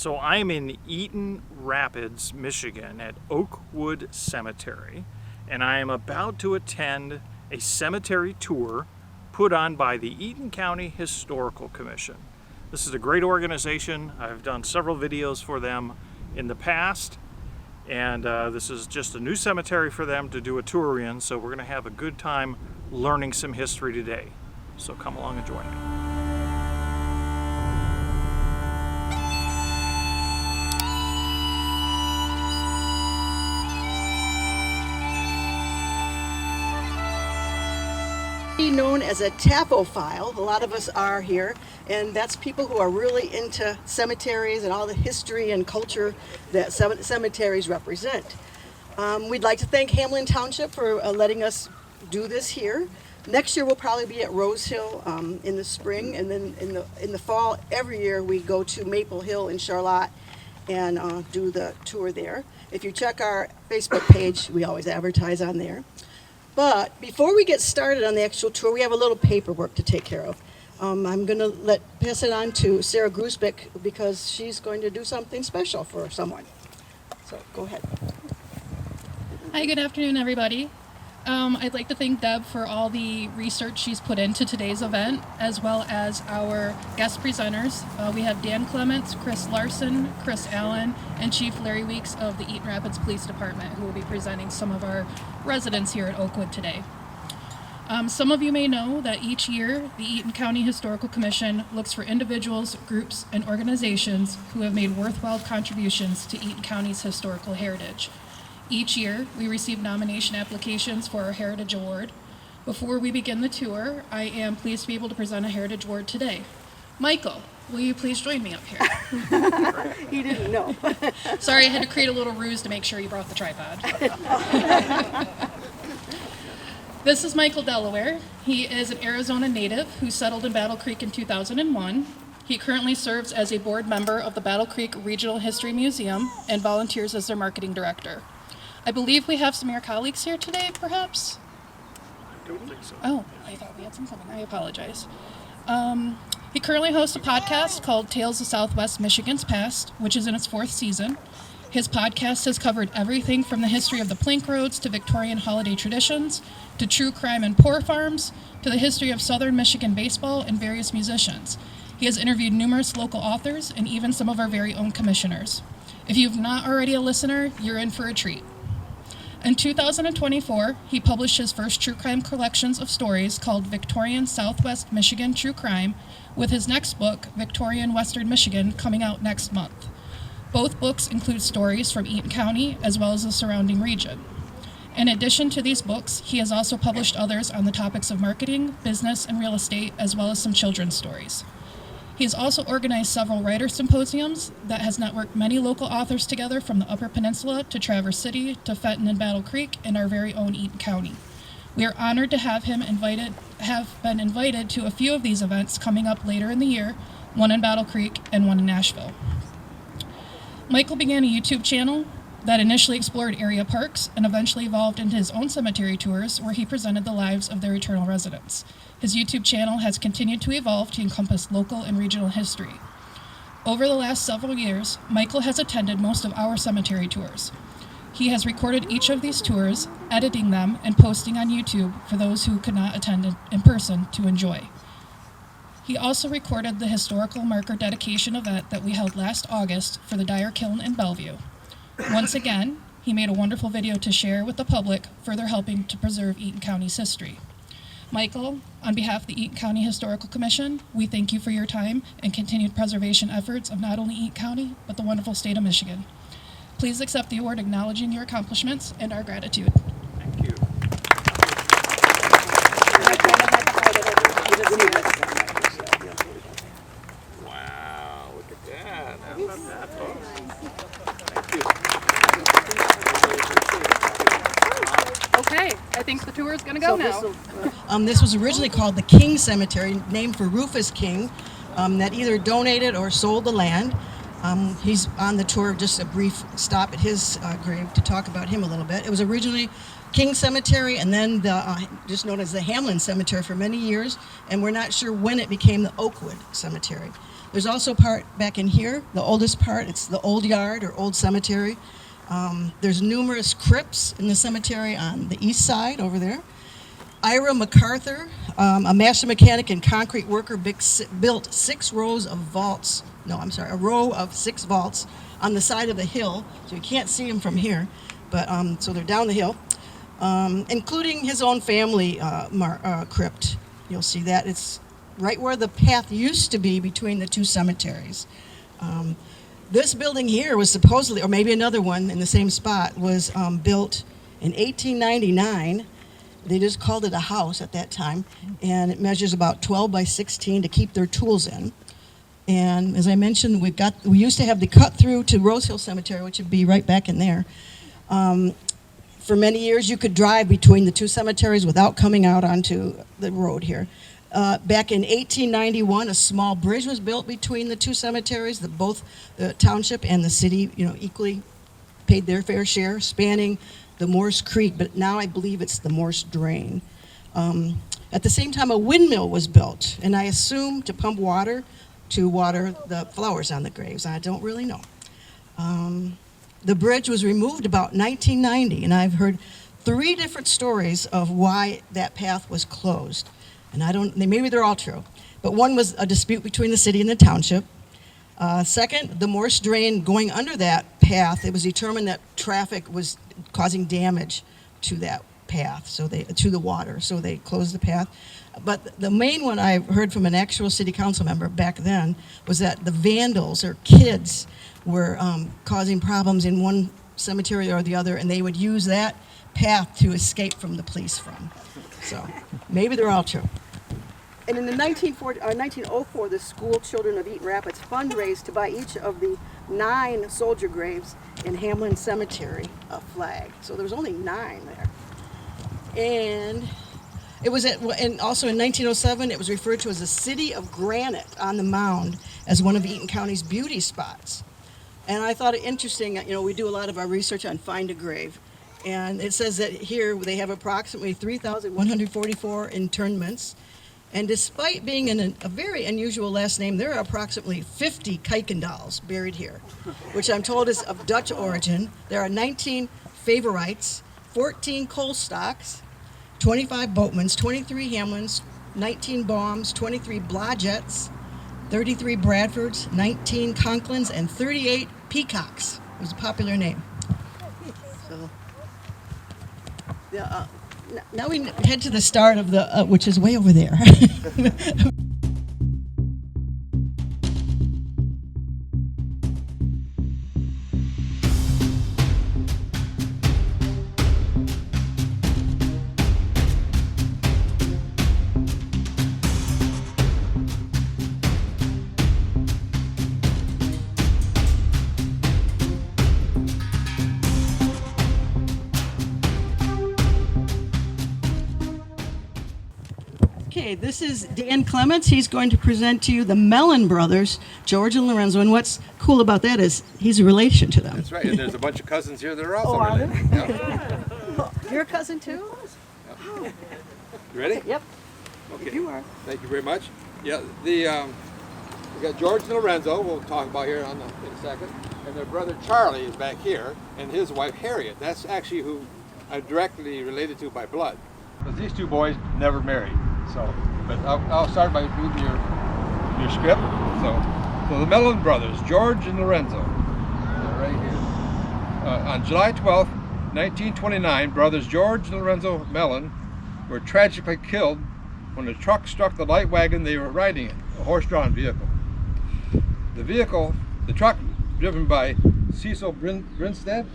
So I'm in Eaton Rapids, Michigan at Oakwood Cemetery, and I am about to attend a cemetery tour put on by the Eaton County Historical Commission. This is a great organization. I've done several videos for them in the past, and this is just a new cemetery for them to do a tour in, so we're going to have a good time learning some history today. So come along and join me. Known as a taphophile, a lot of us are here, and that's people who are really into cemeteries and all the history and culture that cemeteries represent. We'd like to thank Hamlin Township for letting us do this here. Next year we'll probably be at Rose Hill in the spring, and then in the fall every year we go to Maple Hill in Charlotte and do the tour there. If you check our Facebook page, we always advertise on there. But before we get started on the actual tour, we have a little paperwork to take care of. I'm going to pass it on to Sarah Grusbeck because she's going to do something special for someone. So go ahead. Hi, good afternoon, everybody. I'd like to thank Deb for all the research she's put into today's event, as well as our guest presenters. We have Dan Clements, Chris Larson, Chris Allen, and Chief Larry Weeks of the Eaton Rapids Police Department, who will be presenting some of our residents here at Oakwood today. Some of you may know that each year, the Eaton County Historical Commission looks for individuals, groups, and organizations who have made worthwhile contributions to Eaton County's historical heritage. Each year, we receive nomination applications for our Heritage Award. Before we begin the tour, I am pleased to be able to present a Heritage Award today. Michael, will you please join me up here? He didn't know. Sorry, I had to create a little ruse to make sure you brought the tripod. This is Michael Delaware. He is an Arizona native who settled in Battle Creek in 2001. He currently serves as a board member of the Battle Creek Regional History Museum and volunteers as their marketing director. I believe we have some of your colleagues here today, perhaps? I don't think so. Oh, I thought we had some coming. I apologize. He currently hosts a podcast called Tales of Southwest Michigan's Past, which is in its 4th season. His podcast has covered everything from the history of the plank roads to Victorian holiday traditions, to true crime and poor farms, to the history of Southern Michigan baseball and various musicians. He has interviewed numerous local authors and even some of our very own commissioners. If you've not already a listener, you're in for a treat. In 2024, he published his first true crime collections of stories called Victorian Southwest Michigan True Crime, with his next book, Victorian Western Michigan, coming out next month. Both books include stories from Eaton County as well as the surrounding region. In addition to these books, he has also published others on the topics of marketing, business, and real estate, as well as some children's stories. He has also organized several writer symposiums that has networked many local authors together from the Upper Peninsula to Traverse City to Fenton and Battle Creek and our very own Eaton County. We are honored to have been invited to a few of these events coming up later in the year, one in Battle Creek and one in Nashville. Michael began a YouTube channel that initially explored area parks and eventually evolved into his own cemetery tours where he presented the lives of their eternal residents. His YouTube channel has continued to evolve to encompass local and regional history. Over the last several years, Michael has attended most of our cemetery tours. He has recorded each of these tours, editing them, and posting on YouTube for those who could not attend in person to enjoy. He also recorded the historical marker dedication event that we held last August for the Dyer Kiln in Bellevue. Once again, he made a wonderful video to share with the public, further helping to preserve Eaton County's history. Michael, on behalf of the Eaton County Historical Commission, we thank you for your time and continued preservation efforts of not only Eaton County, but the wonderful state of Michigan. Please accept the award acknowledging your accomplishments and our gratitude. Thank you. Wow, look at that. How about that, folks? Thank you. Okay, I think the tour is going to go now. This was originally called the King Cemetery, named for Rufus King, that either donated or sold the land. He's on the tour, just a brief stop at his grave to talk about him a little bit. It was originally King Cemetery and then just known as the Hamlin Cemetery for many years, and we're not sure when it became the Oakwood Cemetery. There's also part back in here, the oldest part. It's the old yard or old cemetery. There's numerous crypts in the cemetery on the east side over there. Ira MacArthur, a master mechanic and concrete worker, built 6 rows of vaults. No, I'm sorry, a row of 6 vaults on the side of the hill, so you can't see them from here. But so they're down the hill, including his own family crypt. You'll see that it's right where the path used to be between the 2 cemeteries. This building here was supposedly, or maybe another one in the same spot, was built in 1899. They just called it a house at that time, and it measures about 12 by 16 to keep their tools in. And as I mentioned, we used to have the cut through to Rose Hill Cemetery, which would be right back in there. For many years, you could drive between the 2 cemeteries without coming out onto the road here. Back in 1891, a small bridge was built between the 2 cemeteries. Both the township and the city, equally paid their fair share, spanning the Morse Creek, but now I believe it's the Morse Drain. At the same time, a windmill was built, and I assume to pump water to water the flowers on the graves. I don't really know. The bridge was removed about 1990, and I've heard 3 different stories of why that path was closed. And maybe they're all true. But one was a dispute between the city and the township. Second, the Morse Drain going under that path, it was determined that traffic was causing damage to that path, to the water, so they closed the path. But the main one I heard from an actual city council member back then was that the vandals or kids were causing problems in one cemetery or the other, and they would use that path to escape from the police from. So maybe they're all true. And in the 1904, the school children of Eaton Rapids fundraised to buy each of the 9 soldier graves in Hamlin Cemetery a flag. So there was only 9 there. And it was and also in 1907, it was referred to as the City of Granite on the mound as one of Eaton County's beauty spots. And I thought it interesting, we do a lot of our research on Find a Grave. And it says that here they have approximately 3,144 internments. And despite being in a very unusual last name, there are approximately 50 Kuykendalls buried here, which I'm told is of Dutch origin. There are 19 Favorites, 14 Colstocks, 25 Boatmans, 23 Hamlins, 19 Baums, 23 Blodgetts, 33 Bradfords, 19 Conklins, and 38 Peacocks. It was a popular name. So, now we head to the start of the, which is way over there. Okay, this is Dan Clements. He's going to present to you the Melon Brothers, George and Lorenzo. And what's cool about that is he's a relation to them. That's right, and there's a bunch of cousins here that are also related. Yeah. You're a cousin too? You ready? Yep. Okay. You are. Thank you very much. Yeah, we got George and Lorenzo. We'll talk about here in a second, and their brother Charlie is back here, and his wife Harriet. That's actually who I'm directly related to by blood. But these 2 boys never married. So, but I'll start by reading your script. So the Melon Brothers, George and Lorenzo, right here. On July 12th, 1929, brothers George and Lorenzo Mellon were tragically killed when a truck struck the light wagon they were riding in, a horse-drawn vehicle. The truck, driven by Cecil Brinstead,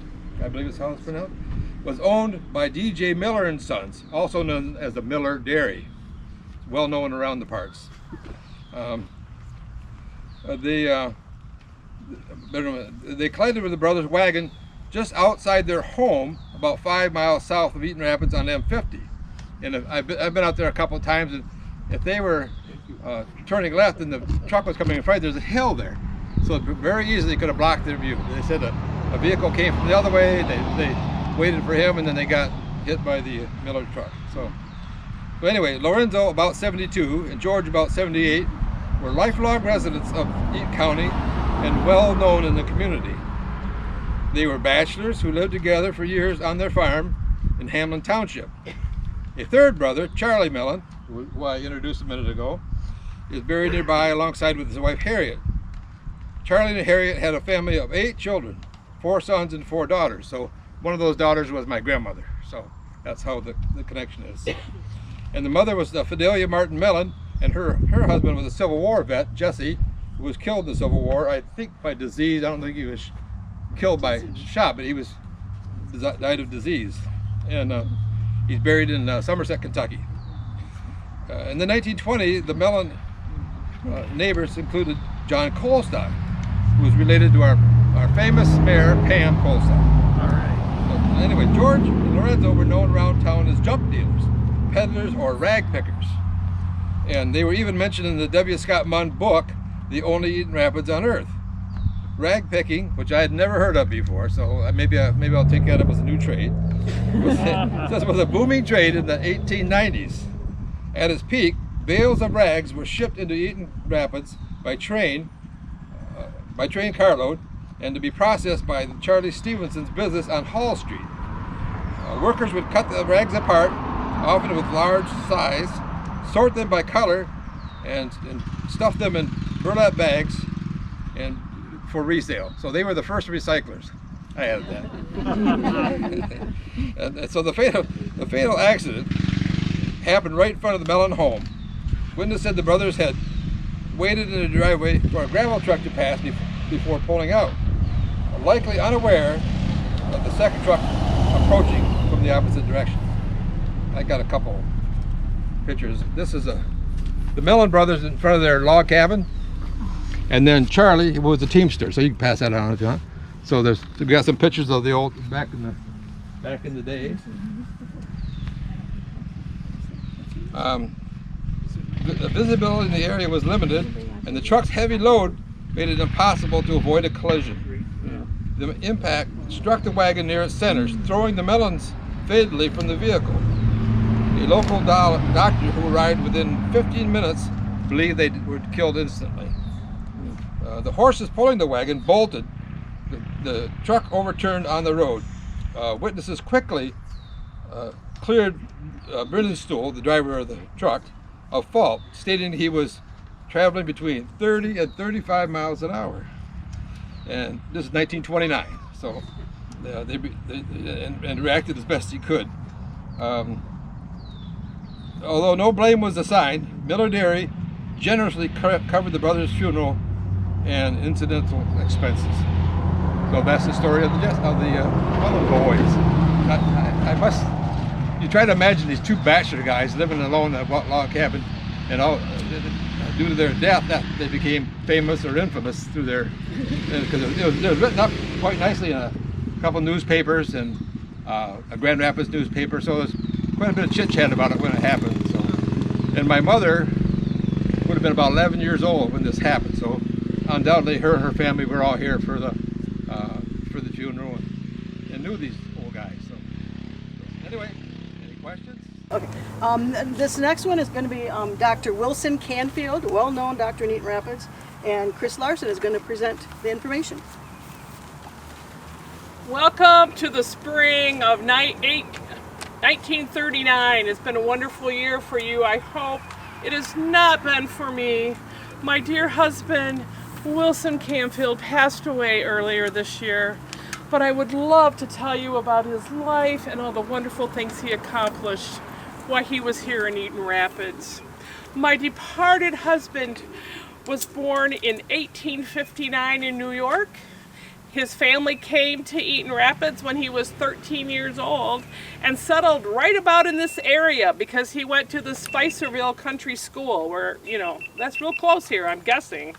I believe is how it's pronounced, was owned by D.J. Miller and Sons, also known as the Miller Dairy. Well known around the parts. They collided with the brothers' wagon just outside their home, about 5 miles south of Eaton Rapids on M50. And I've been out there a couple of times, and if they were turning left and the truck was coming in front, there's a hill there. So very easily could have blocked their view. They said a vehicle came from the other way, they waited for him, and then they got hit by the Miller truck. So anyway, Lorenzo about 72 and George about 78 were lifelong residents of Eaton County and well known in the community. They were bachelors who lived together for years on their farm in Hamlin Township. A third brother, Charlie Mellon, who I introduced a minute ago, is buried nearby alongside with his wife Harriet. Charlie and Harriet had a family of 8 children, 4 sons and 4 daughters. So one of those daughters was my grandmother. So that's how the connection is. And the mother was Fidelia Martin Mellon, and her husband was a Civil War vet, Jesse, who was killed in the Civil War, I think by disease. I don't think he was killed by shot, but he died of disease. And he's buried in Somerset, Kentucky. In the 1920s, the Mellon neighbors included John Colstock, who was related to our famous mayor, Pam Colstock. All right. So, anyway, George and Lorenzo were known around town as junk dealers, peddlers, or rag pickers. And they were even mentioned in the W. Scott Munn book, The Only Eaton Rapids on Earth. Rag picking, which I had never heard of before, so maybe I'll take that up as a new trade. This was a booming trade in the 1890s. At its peak, bales of rags were shipped into Eaton Rapids by train carload, and to be processed by Charlie Stevenson's business on Hall Street. Workers would cut the rags apart, often with large size, sort them by color, and stuff them in burlap bags and for resale. So they were the first recyclers. I added that. and so the fatal accident happened right in front of the Mellon home. Witness said the brothers had waited in the driveway for a gravel truck to pass before pulling out, likely unaware of the second truck approaching from the opposite direction. I got a couple pictures. This is the Melon Brothers in front of their log cabin, and then Charlie was a teamster. So you can pass that on if you want. So we got some pictures of the old back in the days. The visibility in the area was limited, and the truck's heavy load made it impossible to avoid a collision. The impact struck the wagon near its center, throwing the Mellons fatally from the vehicle. A local doctor who arrived within 15 minutes believed they were killed instantly. The horses pulling the wagon bolted. The truck overturned on the road. Witnesses quickly cleared Brindlestool, the driver of the truck, of fault, stating he was traveling between 30 and 35 miles an hour. And this is 1929, so they reacted as best he could. Although no blame was assigned, Miller Dairy generously covered the brothers' funeral and incidental expenses. So that's the story of the boys. You try to imagine these 2 bachelor guys living alone in a log cabin, and all due to their death, that they became famous or infamous through their, because it was written up quite nicely in a couple newspapers and a Grand Rapids newspaper. So there's quite a bit of chit chat about it when it happened. So, and my mother would have been about 11 years old when this happened. So undoubtedly, her and her family were all here for the funeral and knew these old guys. So anyway. Questions? Okay. This next one is going to be Dr. Wilson Canfield, well-known doctor in Eaton Rapids, and Chris Larson is going to present the information. Welcome to the spring of 1939. It's been a wonderful year for you, I hope. It has not been for me. My dear husband, Wilson Canfield, passed away earlier this year. But I would love to tell you about his life and all the wonderful things he accomplished while he was here in Eaton Rapids. My departed husband was born in 1859 in New York. His family came to Eaton Rapids when he was 13 years old and settled right about in this area because he went to the Spicerville Country School where, that's real close here, I'm guessing.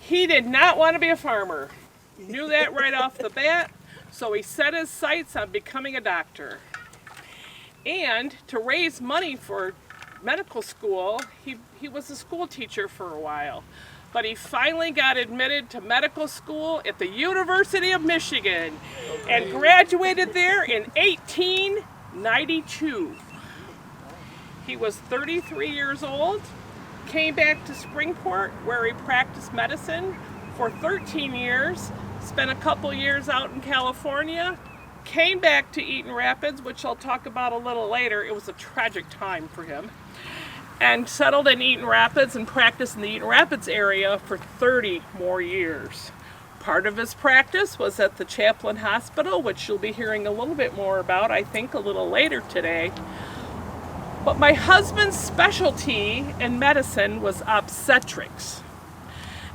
He did not want to be a farmer. He knew that right off the bat, so he set his sights on becoming a doctor. And to raise money for medical school, he was a school teacher for a while. But he finally got admitted to medical school at the University of Michigan and graduated there in 1892. He was 33 years old came back to Springport where he practiced medicine for 13 years, spent a couple years out in California, came back to Eaton Rapids, which I'll talk about a little later. It was a tragic time for him, and settled in Eaton Rapids and practiced in the Eaton Rapids area for 30 more years. Part of his practice was at the Chapman Hospital, which you'll be hearing a little bit more about, I think, a little later today. But my husband's specialty in medicine was obstetrics.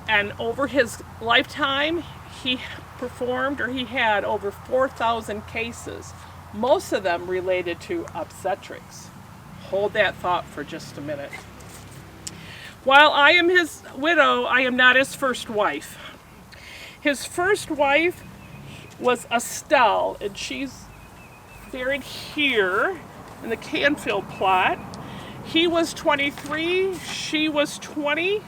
And over his lifetime, he had over 4,000 cases, most of them related to obstetrics. Hold that thought for just a minute. While I am his widow, I am not his first wife. His first wife was Estelle, and she's buried here in the Canfield plot. He was 23, she was 20.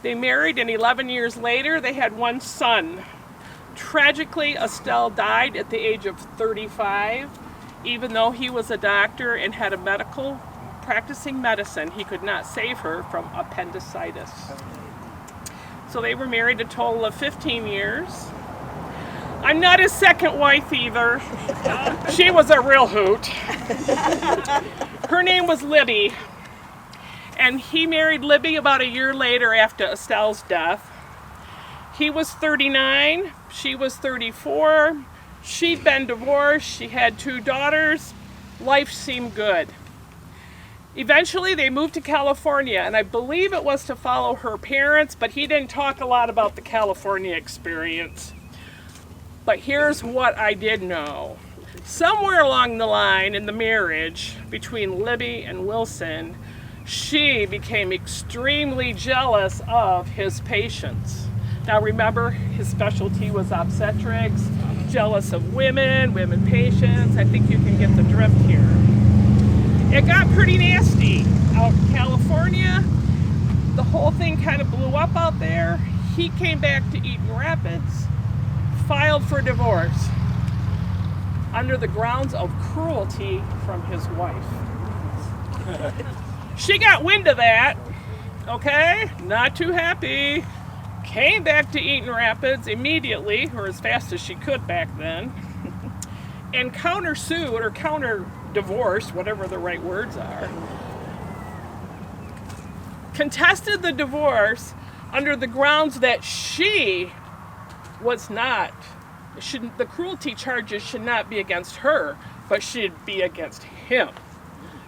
They married, and 11 years later, they had one son. Tragically, Estelle died at the age of 35. Even though he was a doctor and had a practicing medicine, he could not save her from appendicitis. So they were married a total of 15 years. I'm not his second wife either. She was a real hoot. Her name was Libby. And he married Libby about a year later after Estelle's death. He was 39, she was 34. She'd been divorced, she had 2 daughters. Life seemed good. Eventually they moved to California, and I believe it was to follow her parents, but he didn't talk a lot about the California experience. But here's what I did know. Somewhere along the line in the marriage between Libby and Wilson, she became extremely jealous of his patients. Now remember, his specialty was obstetrics, jealous of women patients. I think you can get the drift here. It got pretty nasty out in California. The whole thing kind of blew up out there. He came back to Eaton Rapids, filed for divorce under the grounds of cruelty from his wife. She got wind of that, okay? Not too happy. Came back to Eaton Rapids immediately, or as fast as she could back then, and countersued or counter-divorced, whatever the right words are, contested the divorce under the grounds that she was not, the cruelty charges should not be against her, but should be against him.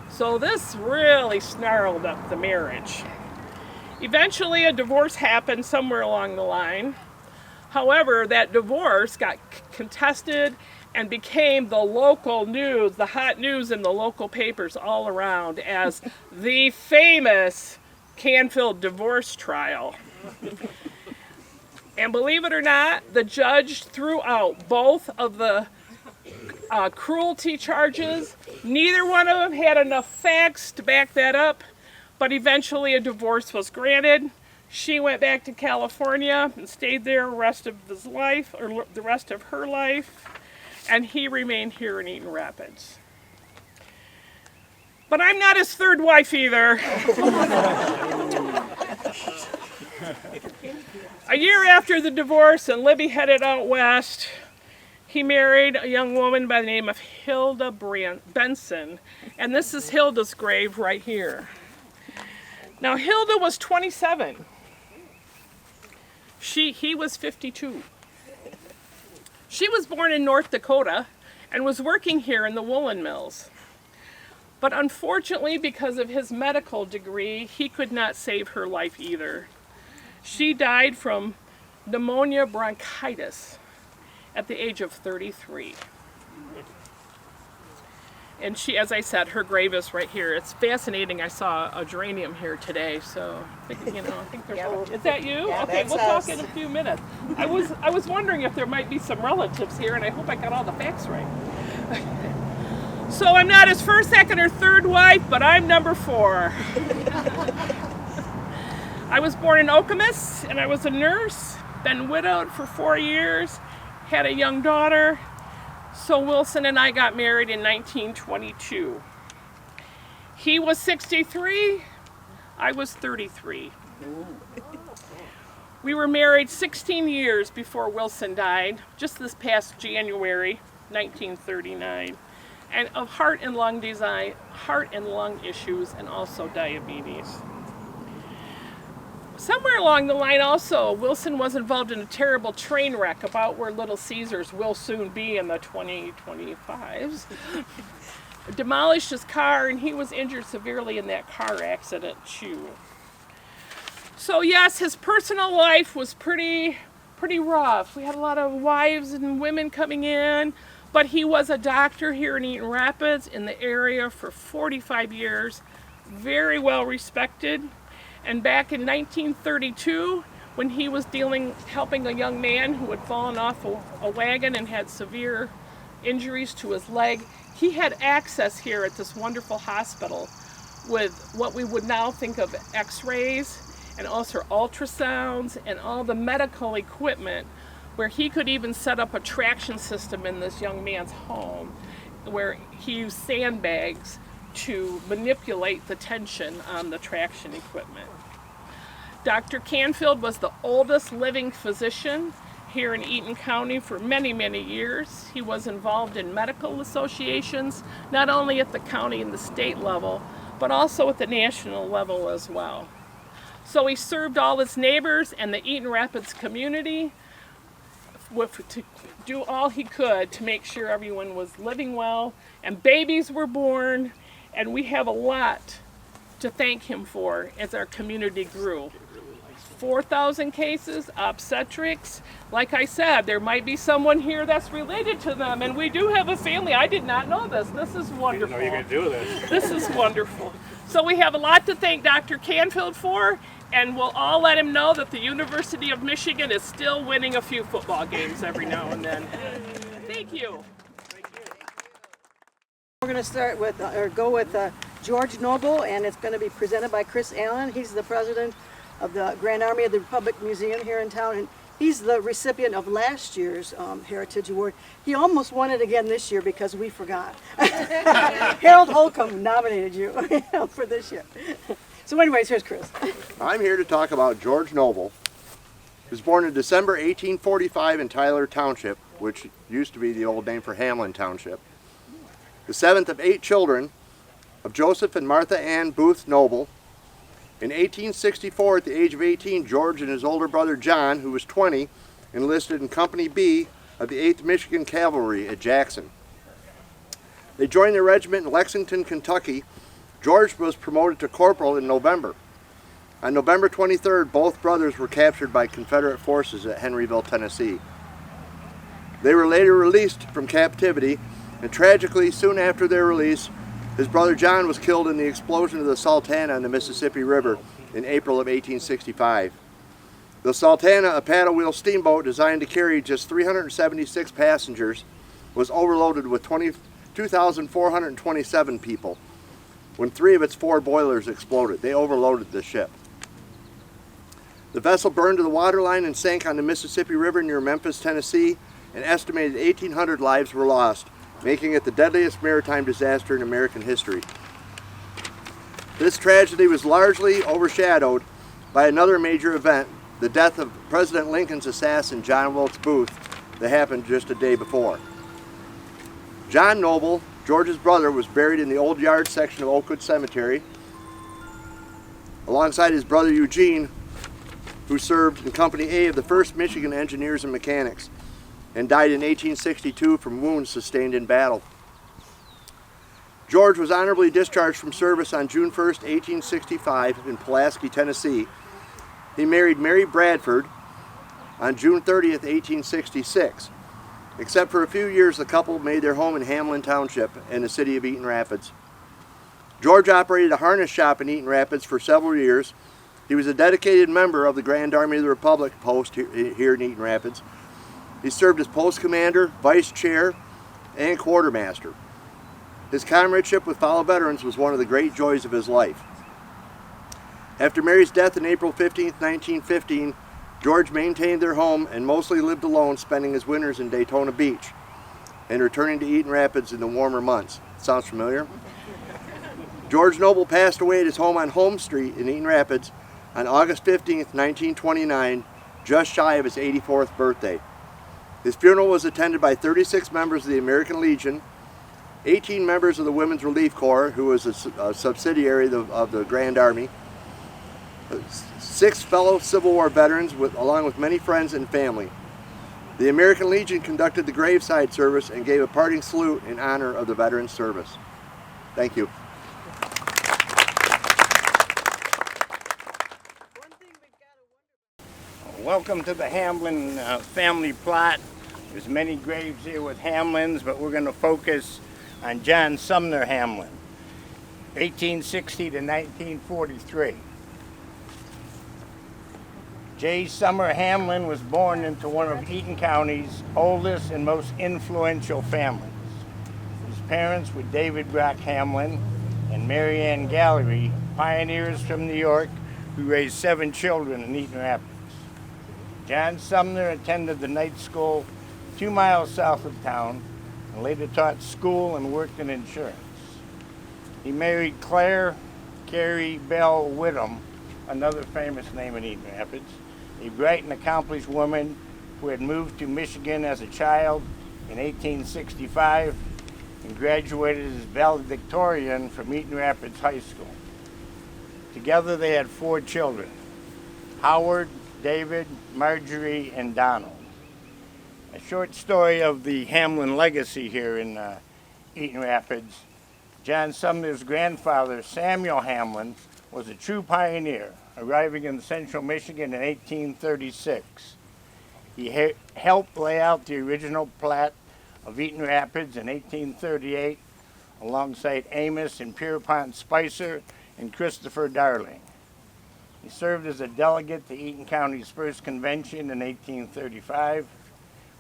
So this really snarled up the marriage. Eventually a divorce happened somewhere along the line. However, that divorce got contested and became the local news, the hot news in the local papers all around as the famous Canfield divorce trial. And believe it or not, the judge threw out both of the cruelty charges. Neither one of them had enough facts to back that up, but eventually a divorce was granted. She went back to California and stayed there the rest of his life, or the rest of her life, and he remained here in Eaton Rapids. But I'm not his third wife either. A year after the divorce and Libby headed out west, he married a young woman by the name of Huldah Benson, and this is Hulda's grave right here. Now Huldah was 27. He was 52. She was born in North Dakota and was working here in the woolen mills. But unfortunately, because of his medical degree, he could not save her life either. She died from pneumonia bronchitis at the age of 33. And she, as I said, her grave is right here. It's fascinating. I saw a geranium here today, so I think there's a little. Is that you? Yeah, okay, that's we'll us. talk in a few minutes. I was wondering if there might be some relatives here, and I hope I got all the facts right. So I'm not his first, second, or third wife, but I'm number 4. I was born in Okemos, and I was a nurse. Been widowed for 4 years. Had a young daughter. So Wilson and I got married in 1922. He was 63. I was 33. We were married 16 years before Wilson died, just this past January, 1939, and of heart and lung issues, and also diabetes. Somewhere along the line also, Wilson was involved in a terrible train wreck about where Little Caesars will soon be in the 2025s. Demolished his car, and he was injured severely in that car accident too. So yes, his personal life was pretty rough. We had a lot of wives and women coming in, but he was a doctor here in Eaton Rapids in the area for 45 years, very well respected. And back in 1932, when he was helping a young man who had fallen off a wagon and had severe injuries to his leg, he had access here at this wonderful hospital with what we would now think of x-rays and also ultrasounds and all the medical equipment, where he could even set up a traction system in this young man's home where he used sandbags to manipulate the tension on the traction equipment. Dr. Canfield was the oldest living physician here in Eaton County for many, many years. He was involved in medical associations, not only at the county and the state level, but also at the national level as well. So he served all his neighbors and the Eaton Rapids community to do all he could to make sure everyone was living well and babies were born, and we have a lot to thank him for as our community grew. 4,000 cases, obstetrics. Like I said, there might be someone here that's related to them, and we do have a family. I did not know this. This is wonderful. I didn't know you could do this. This is wonderful. So we have a lot to thank Dr. Canfield for, and we'll all let him know that the University of Michigan is still winning a few football games every now and then. Thank you. We're going to go with George Noble, and it's going to be presented by Chris Allen. He's the president of the Grand Army of the Republic Museum here in town, and he's the recipient of last year's Heritage Award. He almost won it again this year because we forgot. Harold Holcomb nominated you for this year. So anyways, here's Chris. I'm here to talk about George Noble. He was born in December 1845 in Tyler Township, which used to be the old name for Hamlin Township. The seventh of 8 children of Joseph and Martha Ann Booth Noble. In 1864, at the age of 18, George and his older brother John, who was 20, enlisted in Company B of the 8th Michigan Cavalry at Jackson. They joined the regiment in Lexington, Kentucky. George was promoted to corporal in November. On November 23rd, both brothers were captured by Confederate forces at Henryville, Tennessee. They were later released from captivity, and tragically, soon after their release, his brother John was killed in the explosion of the Sultana on the Mississippi River in April of 1865. The Sultana, a paddle wheel steamboat designed to carry just 376 passengers, was overloaded with 2,427 people when 3 of its 4 boilers exploded. They overloaded the ship. The vessel burned to the waterline and sank on the Mississippi River near Memphis, Tennessee. An estimated 1,800 lives were lost, making it the deadliest maritime disaster in American history. This tragedy was largely overshadowed by another major event, the death of President Lincoln's assassin, John Wilkes Booth, that happened just a day before. John Noble, George's brother, was buried in the Old Yard section of Oakwood Cemetery, alongside his brother Eugene, who served in Company A of the 1st Michigan Engineers and Mechanics, and died in 1862 from wounds sustained in battle. George was honorably discharged from service on June 1st, 1865 in Pulaski, Tennessee. He married Mary Bradford on June 30th, 1866. Except for a few years, the couple made their home in Hamlin Township in the city of Eaton Rapids. George operated a harness shop in Eaton Rapids for several years. He was a dedicated member of the Grand Army of the Republic post here in Eaton Rapids. He served as post commander, vice chair, and quartermaster. His comradeship with fellow veterans was one of the great joys of his life. After Mary's death on April 15, 1915, George maintained their home and mostly lived alone, spending his winters in Daytona Beach and returning to Eaton Rapids in the warmer months. Sounds familiar? George Noble passed away at his home on Home Street in Eaton Rapids on August 15th, 1929, just shy of his 84th birthday. His funeral was attended by 36 members of the American Legion, 18 members of the Women's Relief Corps, who was a subsidiary of the Grand Army, 6 fellow Civil War veterans, along with many friends and family. The American Legion conducted the graveside service and gave a parting salute in honor of the veterans' service. Thank you. Welcome to the Hamlin family plot. There's many graves here with Hamlins, but we're going to focus on John Sumner Hamlin, 1860 to 1943. J. Sumner Hamlin was born into one of Eaton County's oldest and most influential families. His parents were David Brock Hamlin and Mary Ann Gallery, pioneers from New York who raised 7 children in Eaton Rapids. John Sumner attended the night school 2 miles south of town and later taught school and worked in insurance. He married Claire Carrie Bell Whittam, another famous name in Eaton Rapids, a bright and accomplished woman who had moved to Michigan as a child in 1865 and graduated as valedictorian from Eaton Rapids High School. Together they had 4 children, Howard, David, Marjorie, and Donald. A short story of the Hamlin legacy here in Eaton Rapids. John Sumner's grandfather, Samuel Hamlin, was a true pioneer, arriving in central Michigan in 1836. He helped lay out the original plat of Eaton Rapids in 1838 alongside Amos and Pierpont Spicer and Christopher Darling. He served as a delegate to Eaton County's first convention in 1835,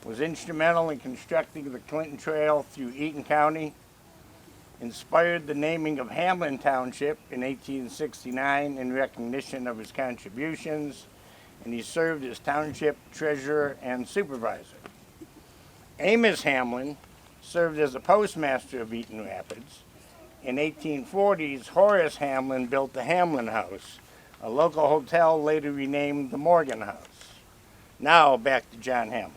was instrumental in constructing the Clinton Trail through Eaton County, inspired the naming of Hamlin Township in 1869 in recognition of his contributions, and he served as township treasurer and supervisor. Amos Hamlin served as a postmaster of Eaton Rapids. In 1840s, Horace Hamlin built the Hamlin House, a local hotel later renamed the Morgan House. Now back to John Hamlin.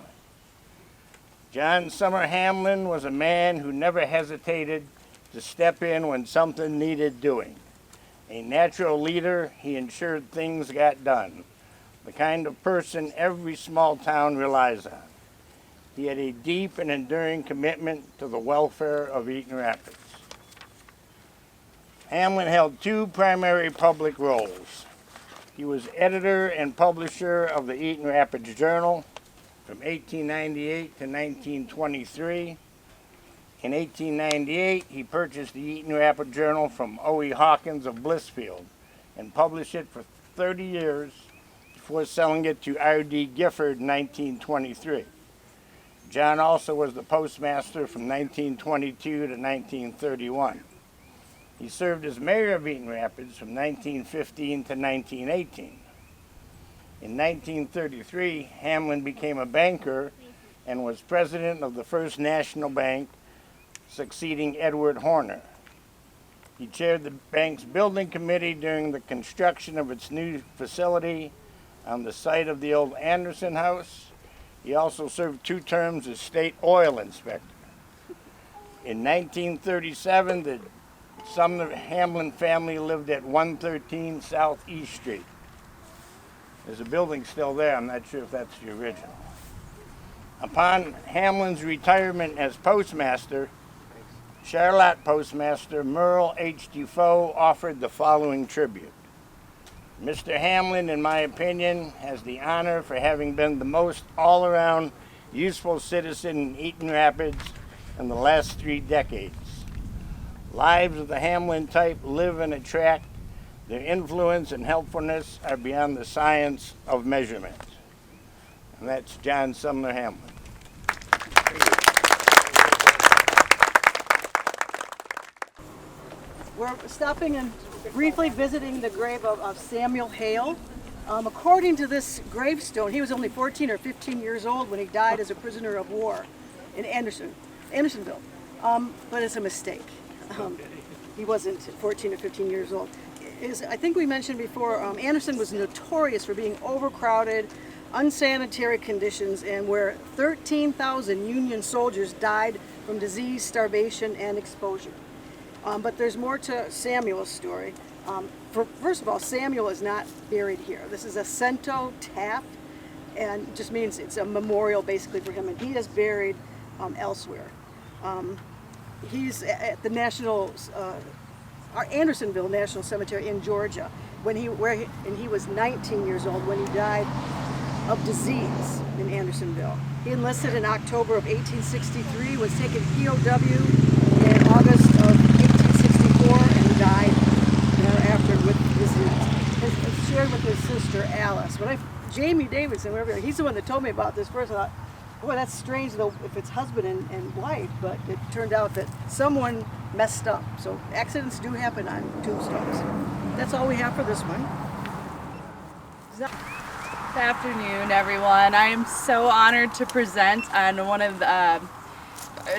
John Sumner Hamlin was a man who never hesitated to step in when something needed doing. A natural leader, he ensured things got done, the kind of person every small town relies on. He had a deep and enduring commitment to the welfare of Eaton Rapids. Hamlin held 2 primary public roles. He was editor and publisher of the Eaton Rapids Journal from 1898 to 1923. In 1898, he purchased the Eaton Rapids Journal from O.E. Hawkins of Blissfield and published it for 30 years before selling it to R.D. Gifford in 1923. John also was the postmaster from 1922 to 1931. He served as mayor of Eaton Rapids from 1915 to 1918. In 1933, Hamlin became a banker and was president of the First National Bank, succeeding Edward Horner. He chaired the bank's building committee during the construction of its new facility on the site of the old Anderson House. He also served 2 terms as state oil inspector. In 1937, the Sumner Hamlin family lived at 113 South East Street. There's a building still there. I'm not sure if that's the original. Upon Hamlin's retirement as postmaster, Charlotte postmaster Merle H. Defoe offered the following tribute. Mr. Hamlin, in my opinion, has the honor for having been the most all-around useful citizen in Eaton Rapids in the last 3 decades. Lives of the Hamlin type live and attract. Their influence and helpfulness are beyond the science of measurement. And that's John Sumner Hamlin. We're stopping and briefly visiting the grave of Samuel Hale. According to this gravestone, he was only 14 or 15 years old when he died as a prisoner of war in Andersonville. But it's a mistake. he wasn't 14 or 15 years old. I think we mentioned before, Anderson was notorious for being overcrowded, unsanitary conditions, and where 13,000 Union soldiers died from disease, starvation, and exposure. But there's more to Samuel's story. First of all, Samuel is not buried here. This is a cenotaph, and it just means it's a memorial basically for him, and he is buried elsewhere. He's at the Andersonville National Cemetery in Georgia, and he was 19 years old when he died of disease in Andersonville. He enlisted in October of 1863, was taken POW in August of 1864, and died thereafter with disease. It's shared with his sister Alice. Jamie Davidson, whatever, he's the one that told me about this first. I thought, boy, that's strange though if it's husband and wife, but it turned out that someone messed up. So accidents do happen on tombstones. That's all we have for this one. Good afternoon, everyone. I am so honored to present on one of an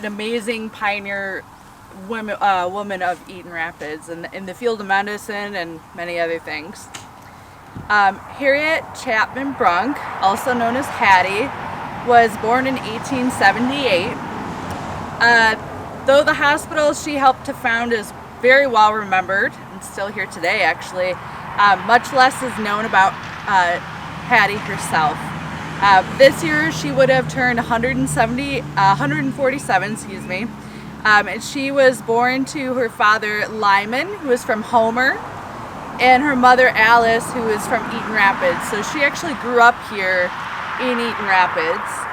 amazing pioneer woman of Eaton Rapids in the field of medicine and many other things. Harriet Chapman Brunk, also known as Hattie, was born in 1878. Though the hospital she helped to found is very well remembered and still here today, actually, much less is known about Hattie herself. This year she would have turned 147, excuse me, and she was born to her father Lyman, who was from Homer, and her mother Alice, who is from Eaton Rapids. So she actually grew up here in Eaton Rapids.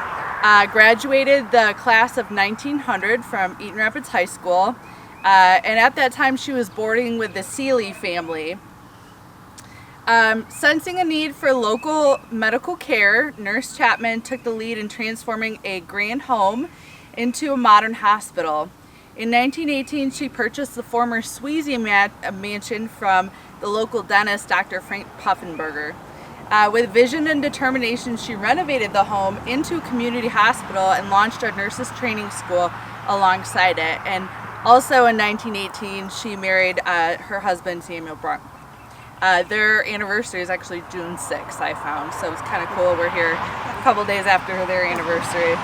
Graduated the class of 1900 from Eaton Rapids High School, and at that time she was boarding with the Seeley family. Sensing a need for local medical care, Nurse Chapman took the lead in transforming a grand home into a modern hospital. In 1918, she purchased the former Sweezy mansion from the local dentist, Dr. Frank Puffenberger. With vision and determination, she renovated the home into a community hospital and launched a nurses training school alongside it. And also in 1918, she married her husband, Samuel Brunk. Their anniversary is actually June 6th, I found, so it's kind of cool. We're here a couple days after their anniversary.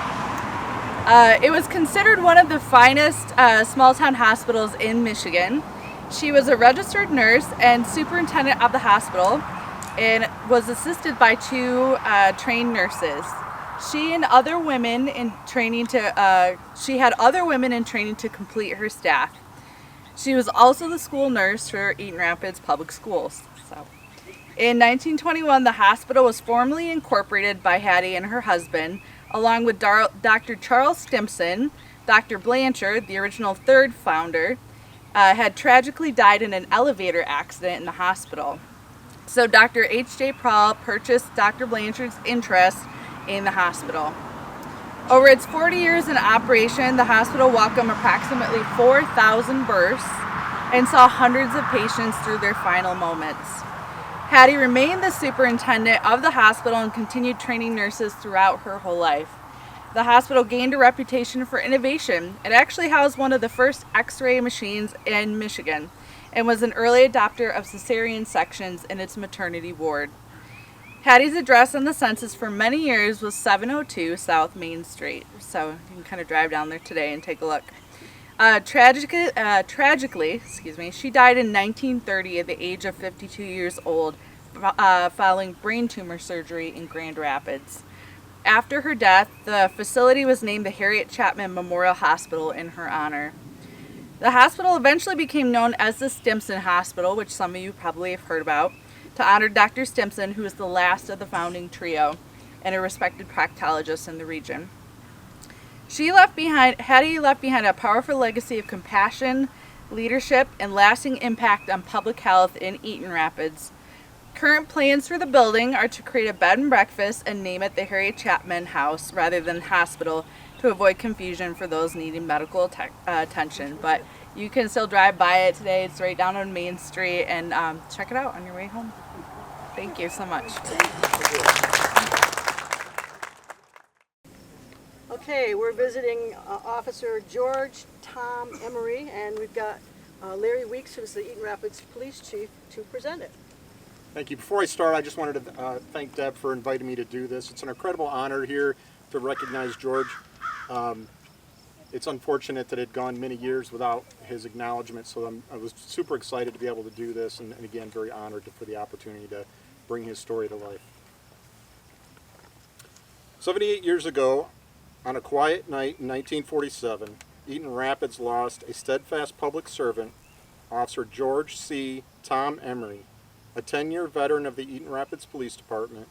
It was considered one of the finest small-town hospitals in Michigan. She was a registered nurse and superintendent of the hospital, and was assisted by two trained nurses. She had other women in training to complete her staff. She was also the school nurse for Eaton Rapids Public Schools. In 1921, the hospital was formally incorporated by Hattie and her husband, along with Dr. Charles Stimson. Dr. Blanchard, the original third founder, had tragically died in an elevator accident in the hospital. So Dr. H.J. Prowl purchased Dr. Blanchard's interest in the hospital. Over its 40 years in operation, the hospital welcomed approximately 4,000 births and saw hundreds of patients through their final moments. Hattie remained the superintendent of the hospital and continued training nurses throughout her whole life. The hospital gained a reputation for innovation. It actually housed one of the first X-ray machines in Michigan and was an early adopter of cesarean sections in its maternity ward. Hattie's address on the census for many years was 702 South Main Street, so you can kind of drive down there today and take a look. Tragically, she died in 1930 at the age of 52 years old following brain tumor surgery in Grand Rapids. After her death, the facility was named the Harriet Chapman Memorial Hospital in her honor. The hospital eventually became known as the Stimson Hospital, which some of you probably have heard about, to honor Dr. Stimson, who was the last of the founding trio and a respected proctologist in the region. Hattie left behind a powerful legacy of compassion, leadership, and lasting impact on public health in Eaton Rapids. Current plans for the building are to create a bed and breakfast and name it the Harriet Chapman House rather than hospital to avoid confusion for those needing medical attention. But you can still drive by it today. It's right down on Main Street, and check it out on your way home. Thank you so much. Okay, we're visiting Officer George Tom Emery, and we've got Larry Weeks, who's the Eaton Rapids Police Chief, to present it. Thank you. Before I start, I just wanted to thank Deb for inviting me to do this. It's an incredible honor here to recognize George. It's unfortunate that it had gone many years without his acknowledgement, so I was super excited to be able to do this, and again, very honored for the opportunity to bring his story to life. 78 years ago, on a quiet night in 1947, Eaton Rapids lost a steadfast public servant, Officer George C. Tom Emery, a 10-year veteran of the Eaton Rapids Police Department,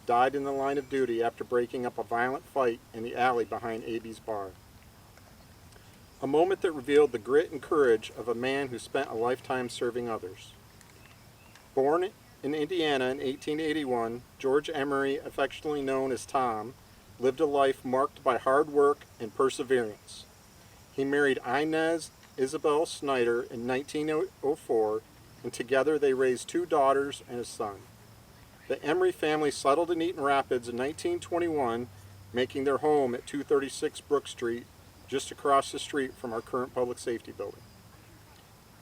died in the line of duty after breaking up a violent fight in the alley behind A.B.'s bar. A moment that revealed the grit and courage of a man who spent a lifetime serving others. Born in Indiana in 1881, George Emery, affectionately known as Tom, lived a life marked by hard work and perseverance. He married Inez Isabel Snyder in 1904, and together they raised 2 daughters and a son. The Emery family settled in Eaton Rapids in 1921, making their home at 236 Brook Street, just across the street from our current public safety building.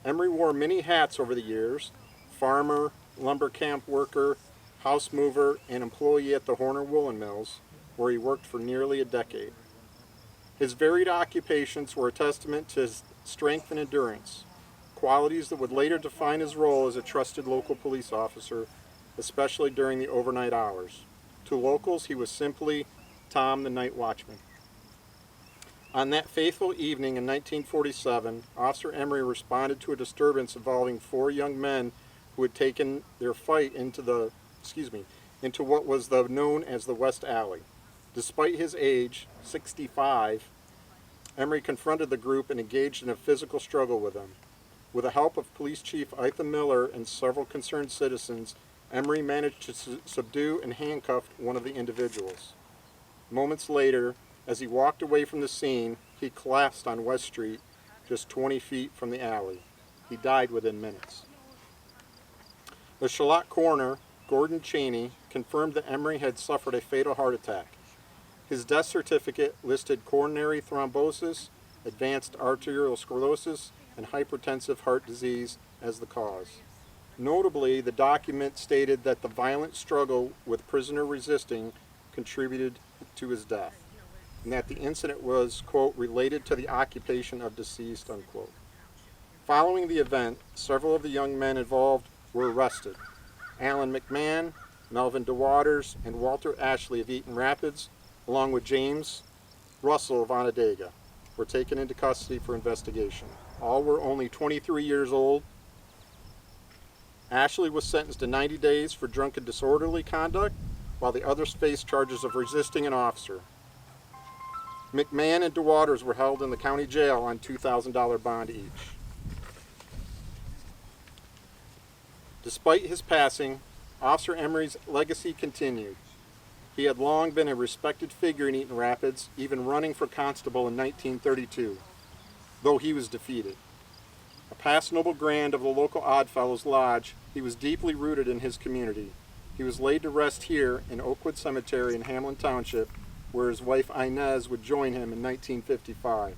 Emery wore many hats over the years: farmer, lumber camp worker, house mover, and employee at the Horner Woolen Mills, where he worked for nearly a decade. His varied occupations were a testament to his strength and endurance, qualities that would later define his role as a trusted local police officer, especially during the overnight hours. To locals, he was simply Tom the Night Watchman. On that fateful evening in 1947, Officer Emery responded to a disturbance involving 4 young men who had taken their fight into what was known as the West Alley. Despite his age, 65, Emery confronted the group and engaged in a physical struggle with them. With the help of Police Chief Ethan Miller and several concerned citizens, Emery managed to subdue and handcuff one of the individuals. Moments later, as he walked away from the scene, he collapsed on West Street, just 20 feet from the alley. He died within minutes. The Charlotte coroner, Gordon Cheney, confirmed that Emery had suffered a fatal heart attack. His death certificate listed coronary thrombosis, advanced arterial sclerosis, and hypertensive heart disease as the cause. Notably, the document stated that the violent struggle with prisoner resisting contributed to his death, and that the incident was, quote, related to the occupation of deceased, unquote. Following the event, several of the young men involved were arrested. Alan McMahon, Melvin DeWaters, and Walter Ashley of Eaton Rapids, along with James Russell of Onondaga, were taken into custody for investigation. All were only 23 years old. Ashley was sentenced to 90 days for drunken disorderly conduct, while the others faced charges of resisting an officer. McMahon and DeWaters were held in the county jail on $2,000 bond each. Despite his passing, Officer Emery's legacy continued. He had long been a respected figure in Eaton Rapids, even running for constable in 1932, though he was defeated. A past noble grand of the local Oddfellows Lodge, he was deeply rooted in his community. He was laid to rest here in Oakwood Cemetery in Hamlin Township, where his wife Inez would join him in 1955.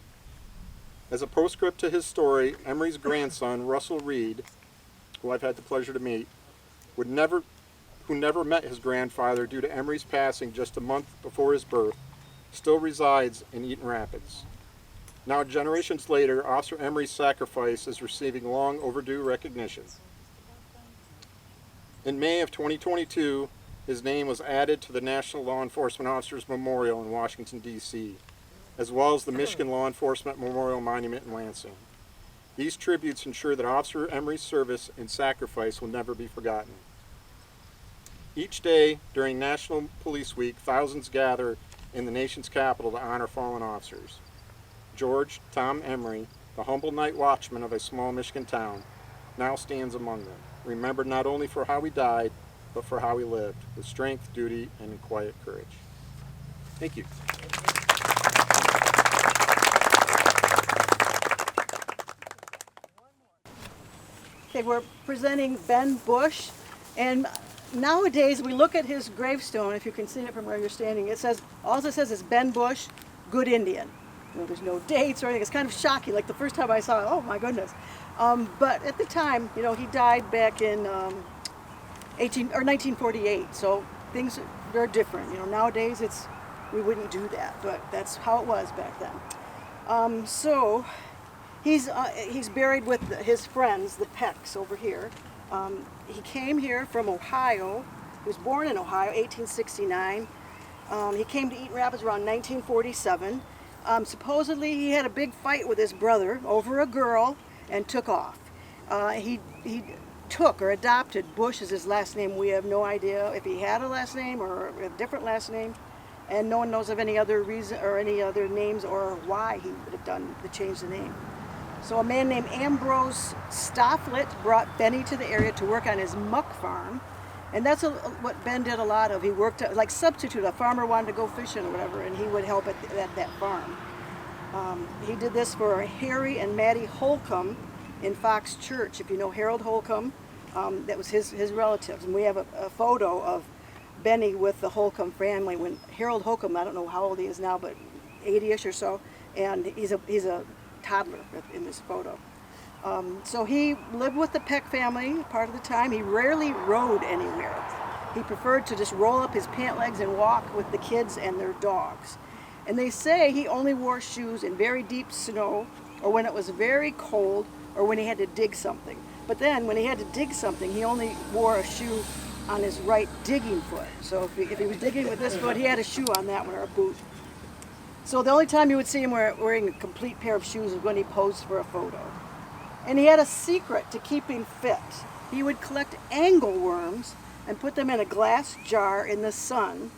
As a postscript to his story, Emery's grandson, Russell Reed, who I've had the pleasure to meet, who never met his grandfather due to Emery's passing just a month before his birth, still resides in Eaton Rapids. Now, generations later, Officer Emery's sacrifice is receiving long overdue recognition. In May of 2022, his name was added to the National Law Enforcement Officers Memorial in Washington, D.C., as well as the Michigan Law Enforcement Memorial Monument in Lansing. These tributes ensure that Officer Emery's service and sacrifice will never be forgotten. Each day during National Police Week, thousands gather in the nation's capital to honor fallen officers. George Tom Emery, the humble night watchman of a small Michigan town, now stands among them, remembered not only for how he died, but for how he lived, with strength, duty, and in quiet courage. Thank you. Okay, we're presenting Ben Bush, and nowadays we look at his gravestone, if you can see it from where you're standing, all it says is Ben Bush, good Indian. there's no dates or anything. It's kind of shocking. Like the first time I saw it, oh my goodness. But at the time, he died back in 1948. So things are different. Nowadays we wouldn't do that, but that's how it was back then. So he's buried with his friends, the Pecks, over here. He came here from Ohio. He was born in Ohio, 1869. He came to Eaton Rapids around 1947. Supposedly he had a big fight with his brother over a girl and took off. He took or adopted Bush as his last name. We have no idea if he had a last name or a different last name, and no one knows of any other reason or any other names or why he would have done to change the name. So a man named Ambrose Stofflet brought Benny to the area to work on his muck farm. And that's what Ben did a lot of. He worked like substitute. A farmer wanted to go fishing or whatever, and he would help at that farm. He did this for Harry and Mattie Holcomb in Fox Church. If you know Harold Holcomb, that was his relatives. And we have a photo of Benny with the Holcomb family when Harold Holcomb, I don't know how old he is now, but 80-ish or so, and he's a toddler in this photo. So he lived with the Peck family part of the time. He rarely rode anywhere. He preferred to just roll up his pant legs and walk with the kids and their dogs. And they say he only wore shoes in very deep snow, or when it was very cold, or when he had to dig something. But then when he had to dig something, he only wore a shoe on his right digging foot. So if he was digging with this foot, he had a shoe on that one, or a boot. So the only time you would see him wearing a complete pair of shoes is when he posed for a photo. And he had a secret to keeping fit. He would collect angleworms and put them in a glass jar in the sun.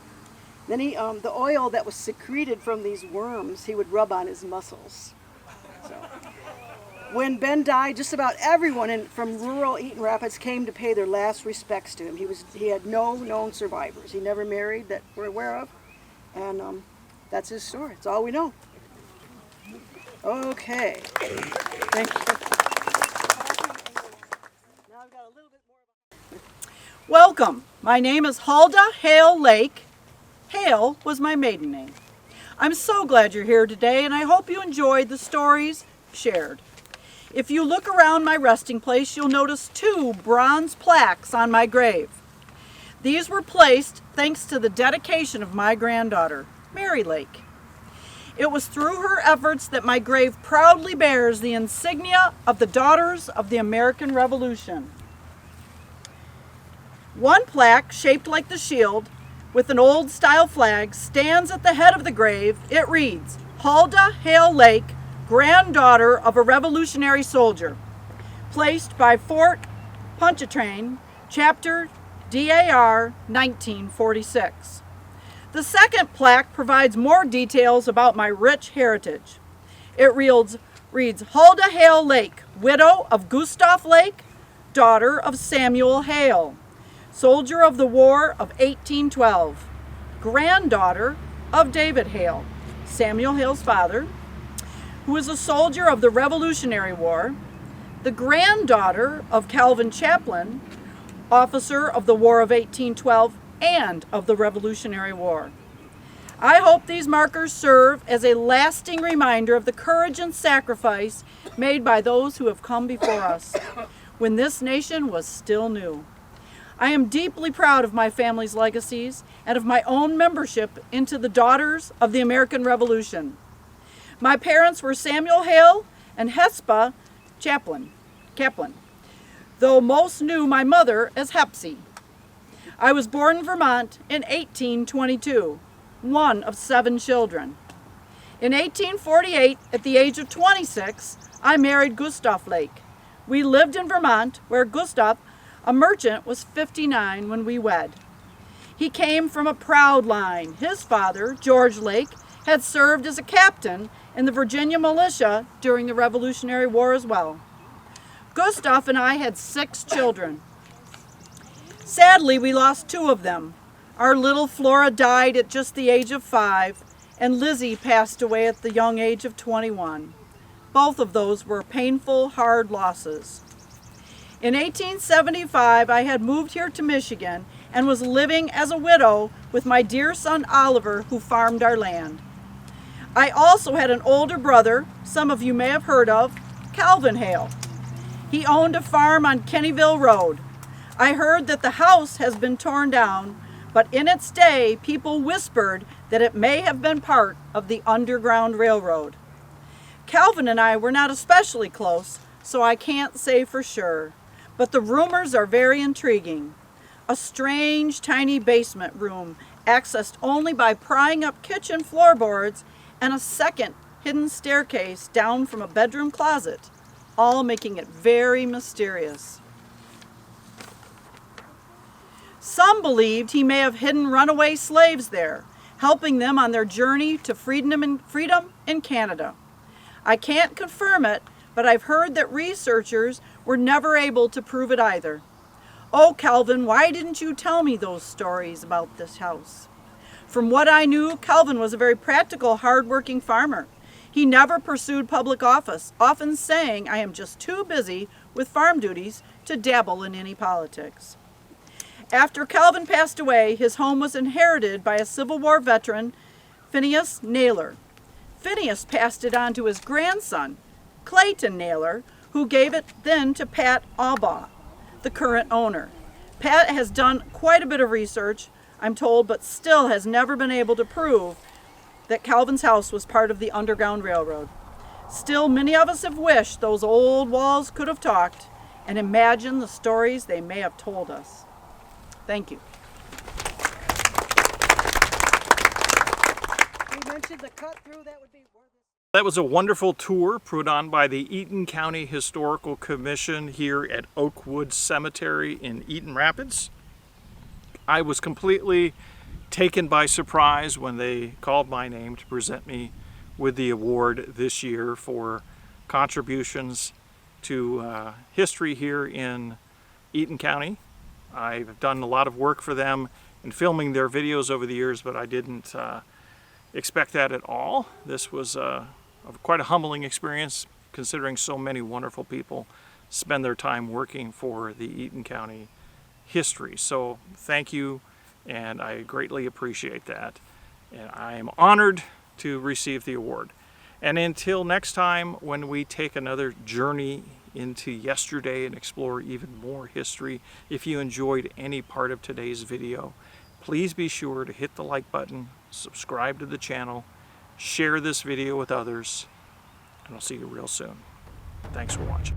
Then the oil that was secreted from these worms, he would rub on his muscles. So, when Ben died, just about everyone from rural Eaton Rapids came to pay their last respects to him. He had no known survivors. He never married that we're aware of. And that's his story. It's all we know. Okay. Thank you. Welcome. My name is Huldah Hale Lake. Hale was my maiden name. I'm so glad you're here today, and I hope you enjoyed the stories shared. If you look around my resting place, you'll notice 2 bronze plaques on my grave. These were placed thanks to the dedication of my granddaughter, Mary Lake. It was through her efforts that my grave proudly bears the insignia of the Daughters of the American Revolution. One plaque, shaped like the shield, with an old-style flag, stands at the head of the grave. It reads, Huldah Hale Lake, granddaughter of a Revolutionary soldier, placed by Fort Pontchartrain, Chapter DAR, 1946. The second plaque provides more details about my rich heritage. It reads Huldah Hale Lake, widow of Gustav Lake, daughter of Samuel Hale, soldier of the War of 1812, granddaughter of David Hale, Samuel Hale's father, who was a soldier of the Revolutionary War, the granddaughter of Calvin Chapman, officer of the War of 1812 and of the Revolutionary War. I hope these markers serve as a lasting reminder of the courage and sacrifice made by those who have come before us when this nation was still new. I am deeply proud of my family's legacies and of my own membership into the Daughters of the American Revolution. My parents were Samuel Hale and Hespa Kaplan, though most knew my mother as Hepsy. I was born in Vermont in 1822, one of 7 children. In 1848, at the age of 26, I married Gustav Lake. We lived in Vermont, where Gustav, a merchant, was 59 when we wed. He came from a proud line. His father, George Lake, had served as a captain in the Virginia militia during the Revolutionary War as well. Gustav and I had 6 children. Sadly, we lost 2 of them. Our little Flora died at just the age of 5, and Lizzie passed away at the young age of 21. Both of those were painful, hard losses. In 1875, I had moved here to Michigan and was living as a widow with my dear son Oliver, who farmed our land. I also had an older brother, some of you may have heard of, Calvin Hale. He owned a farm on Kennyville Road. I heard that the house has been torn down, but in its day, people whispered that it may have been part of the Underground Railroad. Calvin and I were not especially close, so I can't say for sure, but the rumors are very intriguing. A strange, tiny basement room accessed only by prying up kitchen floorboards and a second hidden staircase down from a bedroom closet, all making it very mysterious. Some believed he may have hidden runaway slaves there, helping them on their journey to freedom in Canada. I can't confirm it, but I've heard that researchers were never able to prove it either. Oh, Calvin, why didn't you tell me those stories about this house? From what I knew, Calvin was a very practical, hard-working farmer. He never pursued public office, often saying, "I am just too busy with farm duties to dabble in any politics." After Calvin passed away, his home was inherited by a Civil War veteran, Phineas Naylor. Phineas passed it on to his grandson, Clayton Naylor, who gave it then to Pat Aubaugh, the current owner. Pat has done quite a bit of research, I'm told, but still has never been able to prove that Calvin's house was part of the Underground Railroad. Still, many of us have wished those old walls could have talked and imagined the stories they may have told us. Thank you. You mentioned the cut through, that would be worth it. That was a wonderful tour put on by the Eaton County Historical Commission here at Oakwood Cemetery in Eaton Rapids. I was completely taken by surprise when they called my name to present me with the award this year for contributions to history here in Eaton County. I've done a lot of work for them in filming their videos over the years, but I didn't expect that at all. This was quite a humbling experience, considering so many wonderful people spend their time working for the Eaton County history. So thank you, and I greatly appreciate that. And I am honored to receive the award. And until next time, when we take another journey into yesterday and explore even more history, if you enjoyed any part of today's video, please be sure to hit the like button, subscribe to the channel, share this video with others, and I'll see you real soon. Thanks for watching.